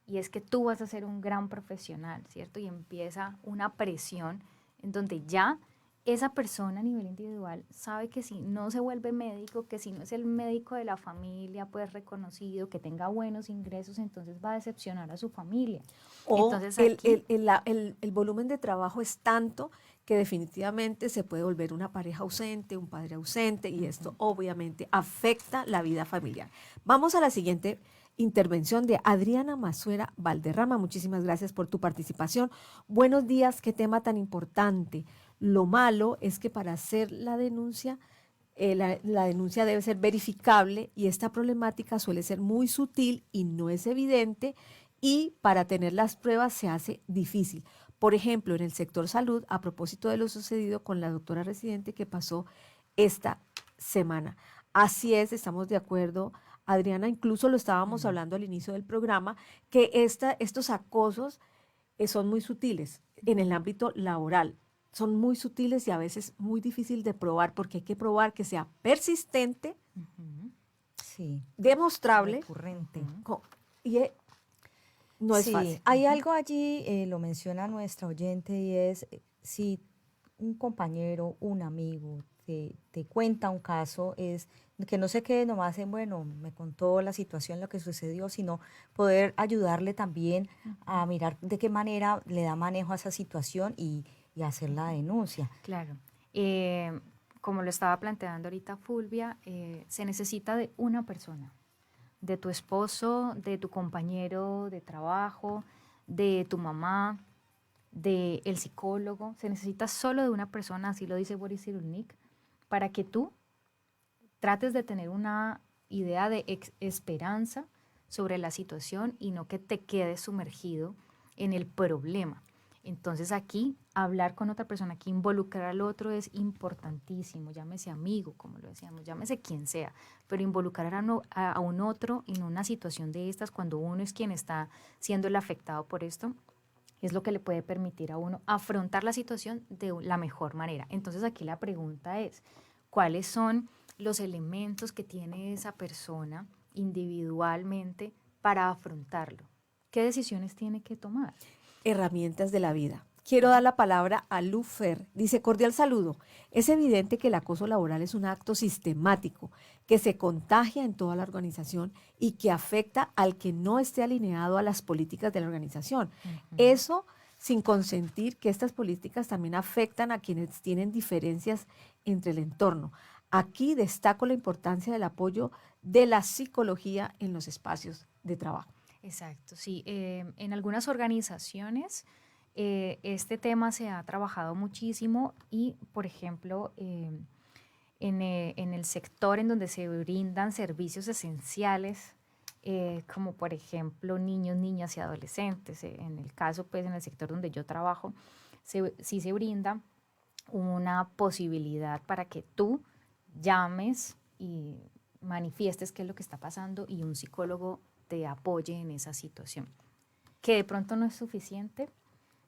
D: y es que tú vas a ser un gran profesional, ¿cierto? Y empieza una presión en donde ya esa persona a nivel individual sabe que si no se vuelve médico, que si no es el médico de la familia, pues reconocido, que tenga buenos ingresos, entonces va a decepcionar a su familia.
B: O
D: Entonces aquí,
B: el volumen de trabajo es tanto que definitivamente se puede volver una pareja ausente, un padre ausente, y esto obviamente afecta la vida familiar. Vamos a la siguiente intervención de Adriana Mazuera Valderrama. Muchísimas gracias por tu participación. Buenos días, qué tema tan importante. Lo malo es que para hacer la denuncia, la denuncia debe ser verificable y esta problemática suele ser muy sutil y no es evidente y para tener las pruebas se hace difícil. Por ejemplo, en el sector salud, a propósito de lo sucedido con la doctora residente que pasó esta semana. Así es, estamos de acuerdo, Adriana, incluso lo estábamos hablando al inicio del programa, que estos acosos son muy sutiles en el ámbito laboral. Son muy sutiles y a veces muy difícil de probar porque hay que probar que sea persistente,
C: Sí,
B: demostrable
C: recurrente.
B: y no es
C: Sí,
B: fácil.
C: hay algo allí, lo menciona nuestra oyente, y es si un compañero, un amigo te cuenta un caso, es que no se quede nomás en, bueno, me contó la situación, lo que sucedió, sino poder ayudarle también a mirar de qué manera le da manejo a esa situación y hacer la denuncia.
D: claro, como lo estaba planteando ahorita Fulvia, se necesita de una persona, de tu esposo, de tu compañero de trabajo, de tu mamá, del psicólogo. Se necesita solo de una persona, así lo dice Boris Cyrulnik, para que tú trates de tener una idea de esperanza sobre la situación y no que te quedes sumergido en el problema. Entonces aquí hablar con otra persona, aquí involucrar al otro es importantísimo, llámese amigo, como lo decíamos, llámese quien sea, pero involucrar a un otro en una situación de estas cuando uno es quien está siendo el afectado por esto, es lo que le puede permitir a uno afrontar la situación de la mejor manera. Entonces aquí la pregunta es, ¿cuáles son los elementos que tiene esa persona individualmente para afrontarlo? ¿Qué decisiones tiene que tomar?
B: Herramientas de la vida. Quiero dar la palabra a Lufer. Dice, cordial saludo. Es evidente que el acoso laboral es un acto sistemático que se contagia en toda la organización y que afecta al que no esté alineado a las políticas de la organización. Eso sin consentir que estas políticas también afectan a quienes tienen diferencias entre el entorno. Aquí destaco la importancia del apoyo de la psicología en los espacios de trabajo.
D: Exacto, sí. En algunas organizaciones este tema se ha trabajado muchísimo y, por ejemplo, en el sector en donde se brindan servicios esenciales, como por ejemplo niños, niñas y adolescentes, en el caso, pues, en el sector donde yo trabajo, sí se brinda una posibilidad para que tú llames y manifiestes qué es lo que está pasando y un psicólogo te apoye en esa situación. Que de pronto no es suficiente,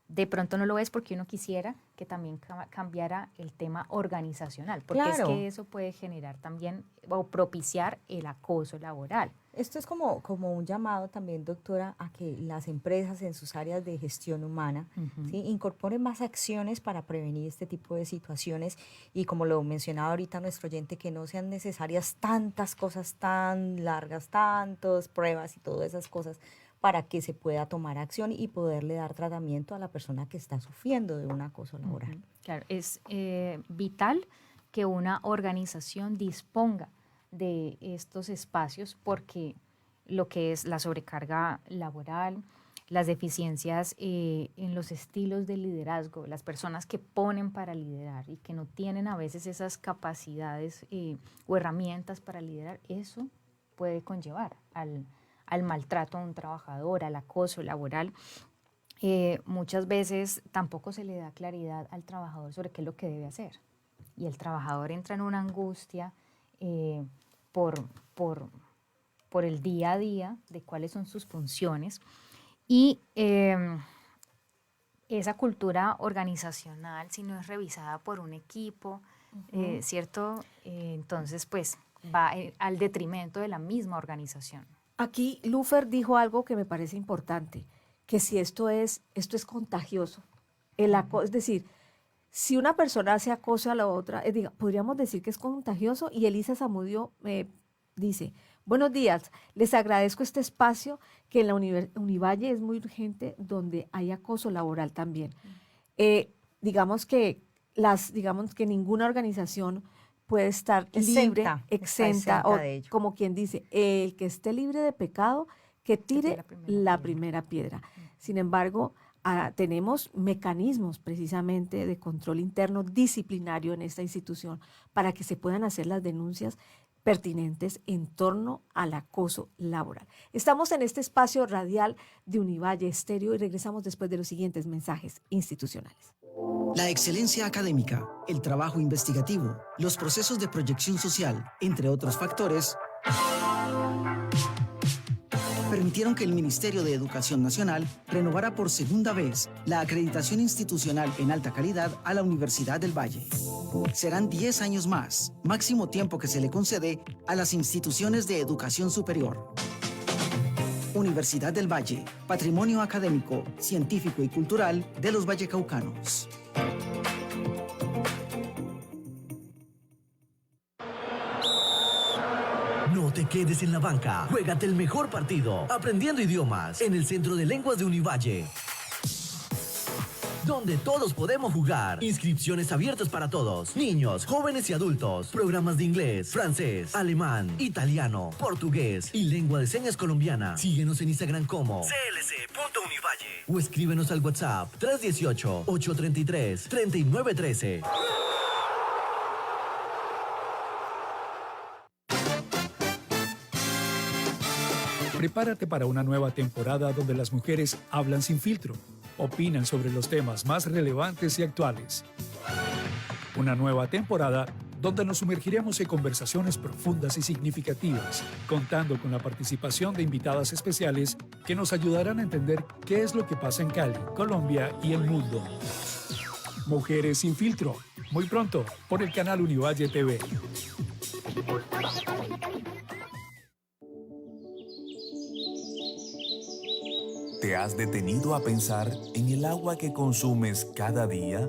D: de pronto no lo es porque uno quisiera que también cambiara el tema organizacional, porque
C: Claro.
D: es que eso puede generar también o propiciar el acoso laboral.
C: Esto es como un llamado también, doctora, a que las empresas en sus áreas de gestión humana ¿sí? incorporen más acciones para prevenir este tipo de situaciones y, como lo mencionaba ahorita nuestro oyente, que no sean necesarias tantas cosas tan largas, tantas pruebas y todas esas cosas para que se pueda tomar acción y poderle dar tratamiento a la persona que está sufriendo de un acoso laboral.
D: Claro, es vital que una organización disponga de estos espacios porque lo que es la sobrecarga laboral, las deficiencias en los estilos de liderazgo, las personas que ponen para liderar y que no tienen a veces esas capacidades o herramientas para liderar, eso puede conllevar al maltrato a un trabajador, al acoso laboral. Muchas veces tampoco se le da claridad al trabajador sobre qué es lo que debe hacer y el trabajador entra en una angustia por el día a día de cuáles son sus funciones y esa cultura organizacional, si no es revisada por un equipo, ¿cierto? Entonces, pues va al detrimento de la misma organización.
B: Aquí Lufer dijo algo que me parece importante, que si esto es contagioso, es decir, si una persona hace acoso a la otra, podríamos decir que es contagioso. Y Elisa Zamudio dice, buenos días, les agradezco este espacio que en la Univalle es muy urgente, donde hay acoso laboral también. Digamos que ninguna organización puede estar exenta o
C: de ello.
B: como quien dice, el que esté libre de pecado, que tire la primera piedra. Sin embargo, tenemos mecanismos precisamente de control interno disciplinario en esta institución para que se puedan hacer las denuncias pertinentes en torno al acoso laboral. Estamos en este espacio radial de Univalle Estéreo y regresamos después de los siguientes mensajes institucionales.
E: La excelencia académica, el trabajo investigativo, los procesos de proyección social, entre otros factores, permitieron que el Ministerio de Educación Nacional renovara por segunda vez la acreditación institucional en alta calidad a la Universidad del Valle. Serán 10 años más, máximo tiempo que se le concede a las instituciones de educación superior. Universidad del Valle, patrimonio académico, científico y cultural de los vallecaucanos.
F: No te quedes en la banca. Juégate el mejor partido aprendiendo idiomas en el Centro de Lenguas de Univalle, donde todos podemos jugar. Inscripciones abiertas para todos, niños, jóvenes y adultos. Programas de inglés, francés, alemán, italiano, portugués y lengua de señas colombiana. Síguenos en Instagram como clc.univalle o escríbenos al WhatsApp 318-833-3913.
G: Prepárate para una nueva temporada donde las mujeres hablan sin filtro, opinan sobre los temas más relevantes y actuales. Una nueva temporada donde nos sumergiremos en conversaciones profundas y significativas, contando con la participación de invitadas especiales que nos ayudarán a entender qué es lo que pasa en Cali, Colombia y el mundo. Mujeres sin filtro, muy pronto por el canal Univalle TV.
H: ¿Te has detenido a pensar en el agua que consumes cada día?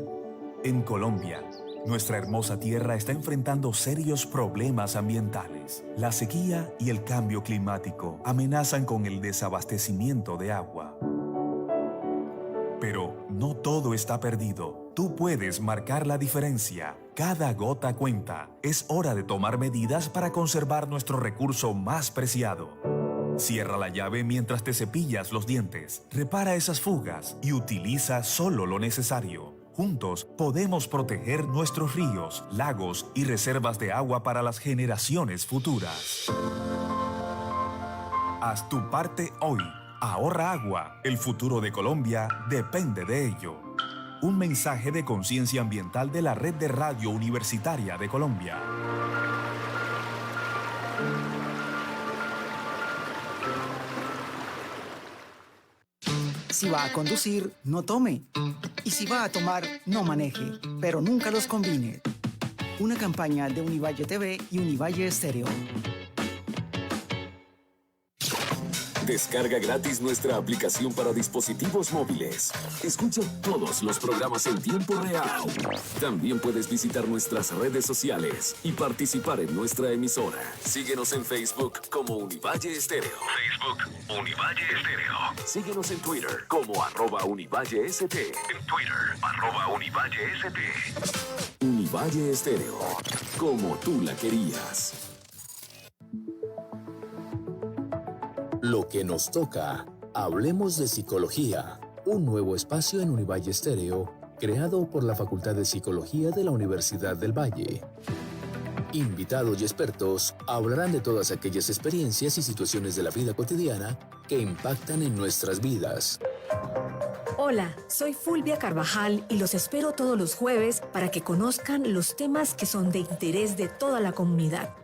H: En Colombia, nuestra hermosa tierra está enfrentando serios problemas ambientales. La sequía y el cambio climático amenazan con el desabastecimiento de agua. Pero no todo está perdido. Tú puedes marcar la diferencia. Cada gota cuenta. Es hora de tomar medidas para conservar nuestro recurso más preciado. Cierra la llave mientras te cepillas los dientes, repara esas fugas y utiliza solo lo necesario. Juntos podemos proteger nuestros ríos, lagos y reservas de agua para las generaciones futuras. Haz tu parte hoy. Ahorra agua. El futuro de Colombia depende de ello. Un mensaje de conciencia ambiental de la Red de Radio Universitaria de Colombia.
E: Si va a conducir, no tome. Y si va a tomar, no maneje, pero nunca los combine. Una campaña de Univalle TV y Univalle Estéreo.
A: Descarga gratis nuestra aplicación para dispositivos móviles. Escucha todos los programas en tiempo real. También puedes visitar nuestras redes sociales y participar en nuestra emisora. Síguenos en Facebook como Univalle Estéreo. Facebook Univalle Estéreo. Síguenos en Twitter como @UnivalleST. En Twitter @UnivalleST. Univalle Estéreo. Como tú la querías. Lo que nos toca. Hablemos de psicología. Un nuevo espacio en Univalle Estéreo, creado por la Facultad de Psicología de la Universidad del Valle. Invitados y expertos hablarán de todas aquellas experiencias y situaciones de la vida cotidiana que impactan en nuestras vidas.
I: Hola, soy Fulvia Carvajal y los espero todos los jueves para que conozcan los temas que son de interés de toda la comunidad.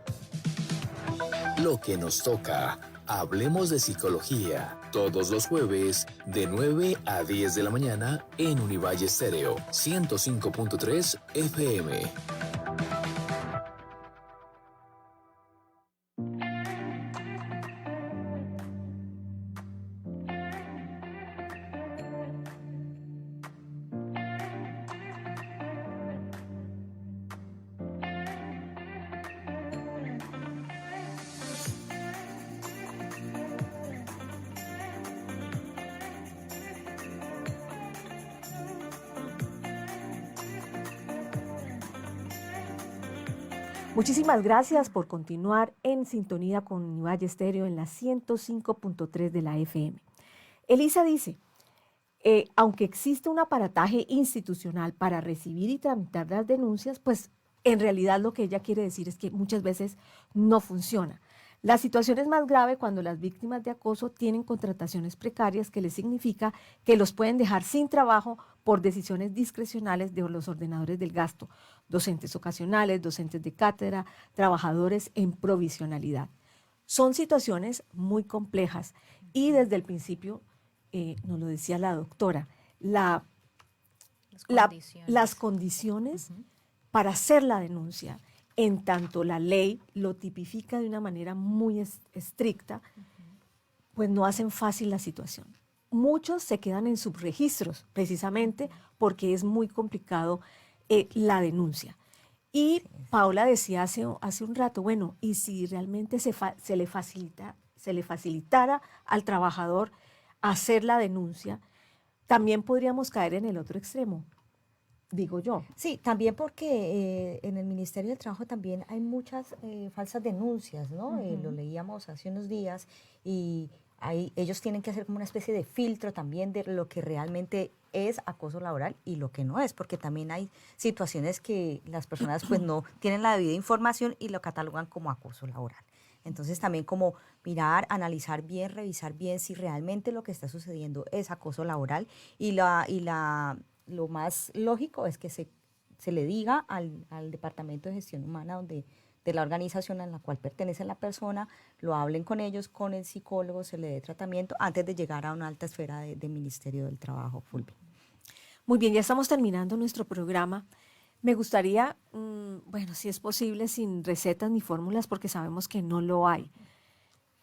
A: Lo que nos toca. Hablemos de psicología. Todos los jueves, de 9 a 10 de la mañana, en Univalle Estéreo, 105.3 FM.
B: Muchísimas gracias por continuar en sintonía con Univalle Estéreo en la 105.3 de la FM. Elisa dice, aunque existe un aparataje institucional para recibir y tramitar las denuncias, pues en realidad lo que ella quiere decir es que muchas veces no funciona. La situación es más grave cuando las víctimas de acoso tienen contrataciones precarias, que les significa que los pueden dejar sin trabajo por decisiones discrecionales de los ordenadores del gasto, docentes ocasionales, docentes de cátedra, trabajadores en provisionalidad. Son situaciones muy complejas y desde el principio, nos lo decía la doctora, las condiciones para hacer la denuncia, en tanto la ley lo tipifica de una manera muy estricta, pues no hacen fácil la situación. Muchos se quedan en subregistros, precisamente porque es muy complicado la denuncia. Y Paola decía hace un rato, bueno, y si realmente se le facilitara al trabajador hacer la denuncia, también podríamos caer en el otro extremo, digo yo.
C: Sí, también porque en el Ministerio del Trabajo también hay muchas falsas denuncias, ¿no? Lo leíamos hace unos días y ellos tienen que hacer como una especie de filtro también de lo que realmente es acoso laboral y lo que no es, porque también hay situaciones que las personas pues no tienen la debida información y lo catalogan como acoso laboral. Entonces también como mirar, analizar bien, revisar bien si realmente lo que está sucediendo es acoso laboral y lo más lógico es que se le diga al Departamento de Gestión Humana de la organización a la cual pertenece la persona, lo hablen con ellos, con el psicólogo, se le dé tratamiento antes de llegar a una alta esfera del Ministerio del Trabajo, Fulvia.
B: Muy bien, ya estamos terminando nuestro programa. Me gustaría, bueno, si es posible, sin recetas ni fórmulas, porque sabemos que no lo hay,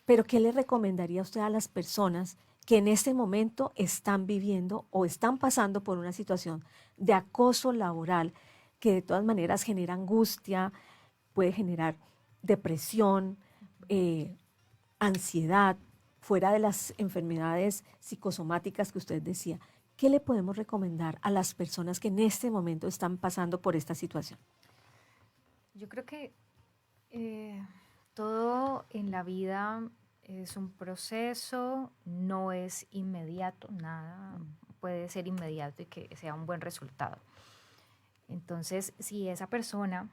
B: pero ¿qué le recomendaría usted a las personas que en este momento están viviendo o están pasando por una situación de acoso laboral que de todas maneras genera angustia, puede generar depresión, ansiedad, fuera de las enfermedades psicosomáticas que usted decía? ¿Qué le podemos recomendar a las personas que en este momento están pasando por esta situación?
D: Yo creo que todo en la vida es un proceso, no es inmediato, nada puede ser inmediato y que sea un buen resultado. Entonces, si esa persona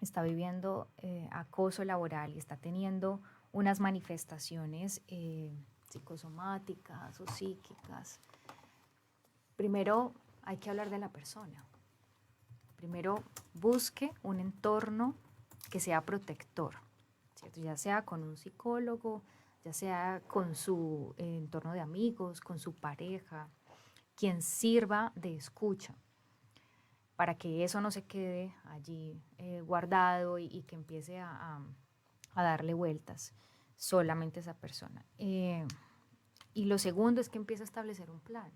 D: está viviendo acoso laboral y está teniendo unas manifestaciones psicosomáticas o psíquicas, primero hay que hablar de la persona. Primero, busque un entorno que sea protector, ¿cierto? Ya sea con un psicólogo, ya sea con su entorno de amigos, con su pareja, quien sirva de escucha, para que eso no se quede allí guardado y que empiece a darle vueltas solamente esa persona. Y lo segundo es que empiece a establecer un plan.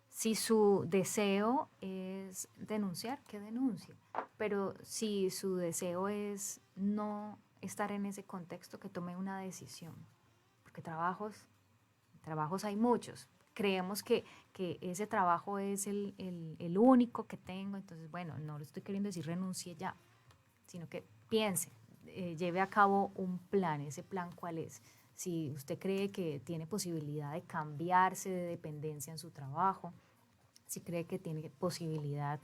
D: Si su deseo es denunciar, que denuncie. Pero si su deseo es no estar en ese contexto, que tome una decisión. Porque trabajos hay muchos. Creemos que ese trabajo es el único que tengo. Entonces, bueno, no le estoy queriendo decir renuncie ya, sino que piense, lleve a cabo un plan. ¿Ese plan cuál es? Si usted cree que tiene posibilidad de cambiarse de dependencia en su trabajo, si cree que tiene posibilidad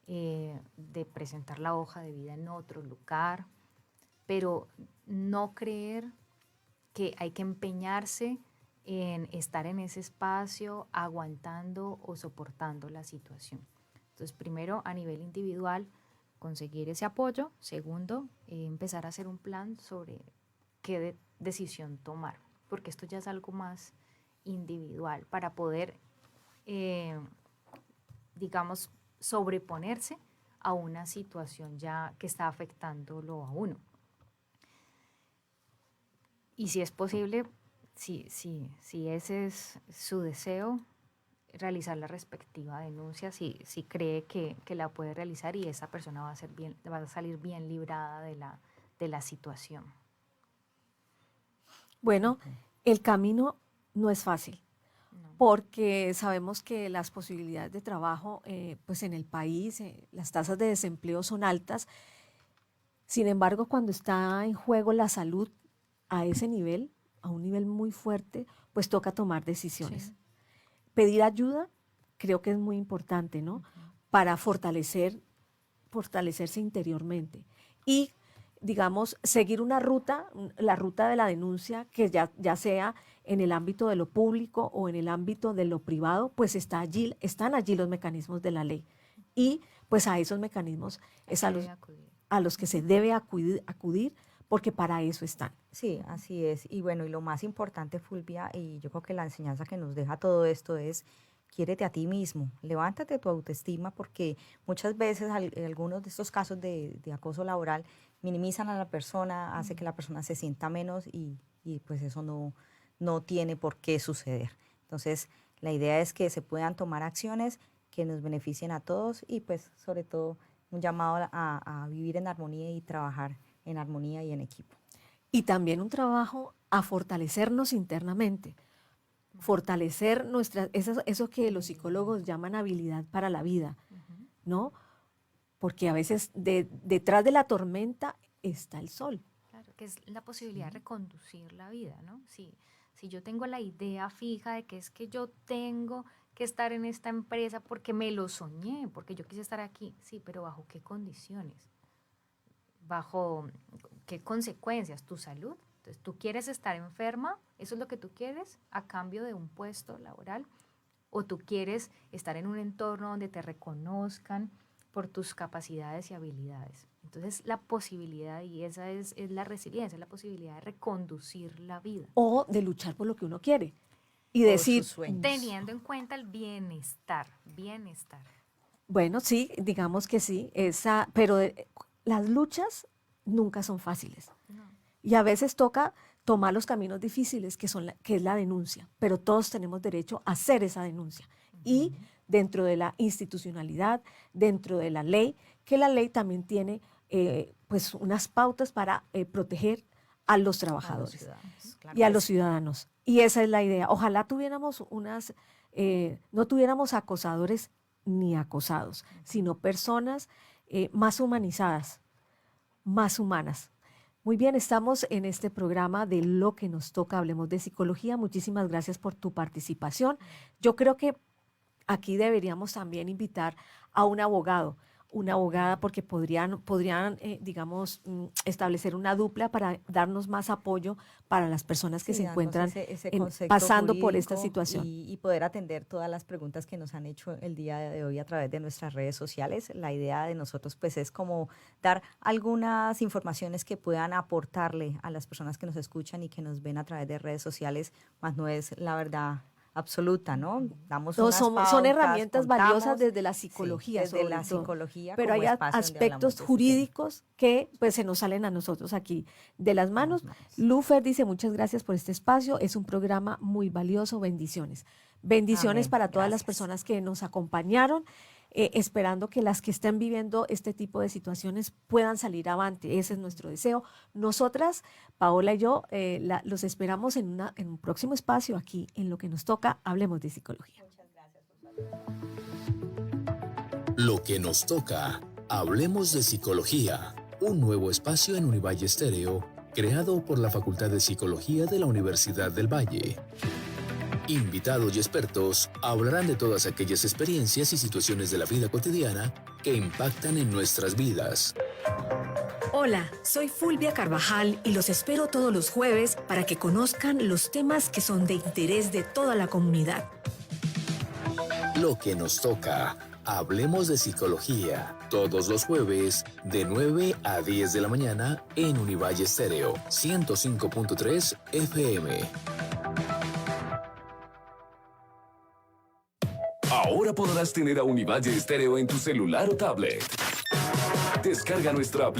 D: de presentar la hoja de vida en otro lugar, pero no creer que hay que empeñarse en estar en ese espacio aguantando o soportando la situación. Entonces, primero, a nivel individual, conseguir ese apoyo. Segundo, empezar a hacer un plan sobre qué decisión tomar, porque esto ya es algo más individual para poder, digamos, sobreponerse a una situación ya que está afectándolo a uno. Y si es posible, si ese es su deseo, realizar la respectiva denuncia, si cree que la puede realizar, y esa persona va a salir bien librada de la situación.
B: Bueno, el camino no es fácil, porque sabemos que las posibilidades de trabajo pues en el país, las tasas de desempleo son altas. Sin embargo, cuando está en juego la salud a ese nivel, a un nivel muy fuerte, pues toca tomar decisiones. Sí. Pedir ayuda creo que es muy importante, ¿no? Para fortalecerse interiormente. Y, digamos, seguir una ruta, la ruta de la denuncia, que ya sea en el ámbito de lo público o en el ámbito de lo privado, pues están allí los mecanismos de la ley. Y pues a esos mecanismos es a los que se debe acudir, porque para eso están.
C: Sí, así es. Y bueno, y lo más importante, Fulvia, y yo creo que la enseñanza que nos deja todo esto es: quiérete a ti mismo, levántate tu autoestima, porque muchas veces algunos de estos casos de acoso laboral minimizan a la persona, hace que la persona se sienta menos y pues eso no tiene por qué suceder. Entonces, la idea es que se puedan tomar acciones que nos beneficien a todos y pues sobre todo un llamado a vivir en armonía y trabajar en armonía y en equipo.
B: Y también un trabajo a fortalecernos internamente, fortalecer eso que los psicólogos llaman habilidad para la vida, ¿no? Porque a veces detrás de la tormenta está el sol.
D: Claro, que es la posibilidad de reconducir la vida, ¿no? Si yo tengo la idea fija de que es que yo tengo que estar en esta empresa porque me lo soñé, porque yo quise estar aquí, sí, pero ¿bajo qué condiciones? ¿Bajo qué consecuencias? ¿Tu salud? Entonces, ¿tú quieres estar enferma? ¿Eso es lo que tú quieres a cambio de un puesto laboral? ¿O tú quieres estar en un entorno donde te reconozcan por tus capacidades y habilidades? Entonces, la posibilidad, y esa es la resiliencia, es la posibilidad de reconducir la vida.
B: O de luchar por lo que uno quiere. Y decir,
D: teniendo en cuenta el bienestar.
B: Bueno, sí, digamos que sí, pero las luchas nunca son fáciles. No. Y a veces toca tomar los caminos difíciles, que es la denuncia, pero todos tenemos derecho a hacer esa denuncia. Y dentro de la institucionalidad, dentro de la ley, que la ley también tiene pues unas pautas para proteger a los trabajadores y a los ciudadanos. Y esa es la idea. Ojalá tuviéramos no tuviéramos acosadores ni acosados, sino personas más humanizadas, más humanas. Muy bien, estamos en este programa de Lo que nos toca, hablemos de psicología. Muchísimas gracias por tu participación. Yo creo que aquí deberíamos también invitar a un abogado una abogada, porque podrían digamos, establecer una dupla para darnos más apoyo para las personas que
C: Sí,
B: se
C: darnos
B: encuentran
C: ese
B: en-
C: concepto
B: pasando por esta
C: jurídico
B: situación.
C: y poder atender todas las preguntas que nos han hecho el día de hoy a través de nuestras redes sociales. La idea de nosotros pues es como dar algunas informaciones que puedan aportarle a las personas que nos escuchan y que nos ven a través de redes sociales, más no es la verdad absoluta, ¿no? Damos
B: No,
C: unas
B: son
C: pautas,
B: herramientas valiosas
C: contamos,
B: desde la
C: sí,
B: psicología,
C: desde
B: sobre
C: la
B: todo.
C: psicología
B: Pero
C: como
B: hay
C: espacio donde hablamos
B: aspectos
C: de este tema.
B: jurídicos que pues se nos salen a nosotros aquí de las manos.
C: manos.
B: Lufer dice, muchas gracias por este espacio, es un programa muy valioso, bendiciones. Bendiciones
C: Amén,
B: para todas las
C: gracias.
B: personas que nos acompañaron, esperando que las que estén viviendo este tipo de situaciones puedan salir avante. Ese es nuestro deseo. Nosotras, Paola y yo, los esperamos en un próximo espacio aquí en Lo que nos toca, Hablemos de Psicología.
A: Lo que nos toca, hablemos de psicología, un nuevo espacio en Univalle Estéreo, creado por la Facultad de Psicología de la Universidad del Valle. Invitados y expertos hablarán de todas aquellas experiencias y situaciones de la vida cotidiana que impactan en nuestras vidas.
I: Hola, soy Fulvia Carvajal y los espero todos los jueves para que conozcan los temas que son de interés de toda la comunidad.
A: Lo que nos toca, hablemos de psicología, todos los jueves de 9 a 10 de la mañana en Univalle Estéreo 105.3 FM.
J: Ahora podrás tener a Univalle Estéreo en tu celular o tablet. Descarga nuestra aplicación